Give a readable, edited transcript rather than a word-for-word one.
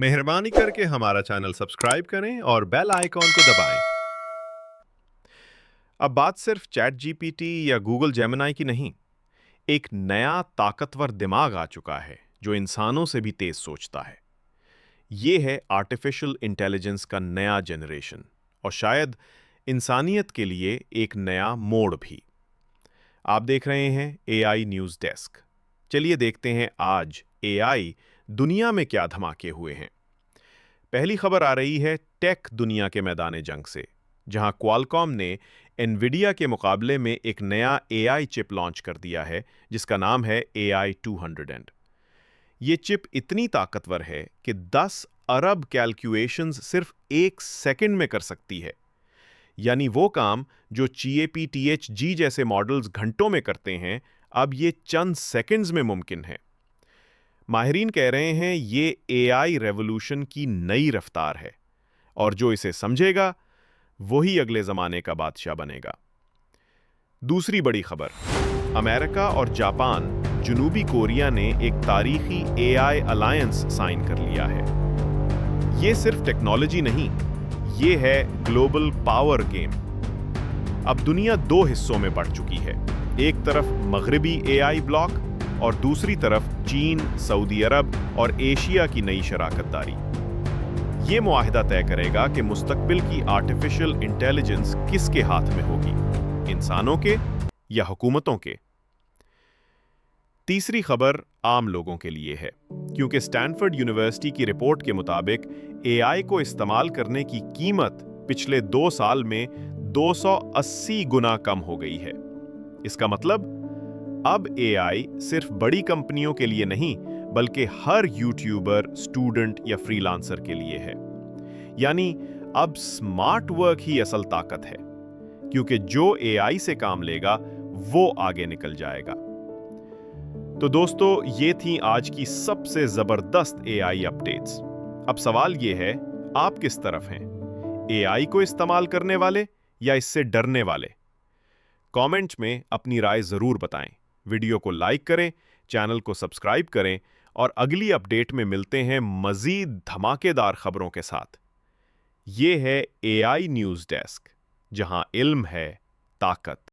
मेहरबानी करके हमारा चैनल सब्सक्राइब करें और बेल आइकॉन को दबाएं। अब बात सिर्फ चैट जीपीटी या गूगल जेमिनाई की नहीं, एक नया ताकतवर दिमाग आ चुका है जो इंसानों से भी तेज सोचता है। ये है आर्टिफिशियल इंटेलिजेंस का नया जनरेशन और शायद इंसानियत के लिए एक नया मोड़ भी। आप देख रहे हैं एआई न्यूज़ डेस्क। चलिए देखते हैं आज एआई दुनिया में क्या धमाके हुए हैं। पहली खबर आ रही है टेक दुनिया के मैदान जंग से, जहां क्वालकॉम ने एनवीडिया के मुकाबले में एक नया एआई चिप लॉन्च कर दिया है जिसका नाम है AI 200। ये चिप इतनी ताकतवर है कि 10 अरब कैलकुलेशंस सिर्फ एक सेकंड में कर सकती है। यानी वो काम जो GAPTH-G जैसे मॉडल्स घंटों में करते हैं, अब ये चंद सेकंड्स में मुमकिन है। माहिरीन कह रहे हैं ये एआई रेवोल्यूशन की नई रफ्तार है और जो इसे समझेगा वही अगले जमाने का बादशाह बनेगा। दूसरी बड़ी खबर, अमेरिका और जापान, जनूबी कोरिया ने एक तारीखी एआई अलायंस साइन कर लिया है। ये सिर्फ टेक्नोलॉजी नहीं, ये है ग्लोबल पावर गेम। अब दुनिया दो हिस्सों में बढ़ चुकी है, एक तरफ मगरबी एआई ब्लॉक और दूसरी तरफ चीन, सऊदी अरब और एशिया की नई शराकतदारी। ये मुआहिदा तय करेगा कि मुस्तकबिल की आर्टिफिशियल इंटेलिजेंस किसके हाथ में होगी, इंसानों के या हुकूमतों के। तीसरी खबर आम लोगों के लिए है, क्योंकि स्टैनफोर्ड यूनिवर्सिटी की रिपोर्ट के मुताबिक एआई को इस्तेमाल करने की कीमत पिछले 2 साल में 280 गुना कम हो गई है। इसका मतलब अब एआई सिर्फ बड़ी कंपनियों के लिए नहीं, बल्कि हर यूट्यूबर, स्टूडेंट या फ्रीलांसर के लिए है। यानी अब स्मार्ट वर्क ही असल ताकत है, क्योंकि जो एआई से काम लेगा वो आगे निकल जाएगा। तो दोस्तों, ये थी आज की सबसे जबरदस्त एआई अपडेट्स। अब सवाल ये है, आप किस तरफ हैं? एआई को इस्तेमाल करने वाले या इससे डरने वाले? कमेंट में अपनी राय जरूर बताएं। वीडियो को लाइक करें, चैनल को सब्सक्राइब करें और अगली अपडेट में मिलते हैं मजीद धमाकेदार खबरों के साथ। ये है एआई न्यूज़ डेस्क, जहां इल्म है ताकत।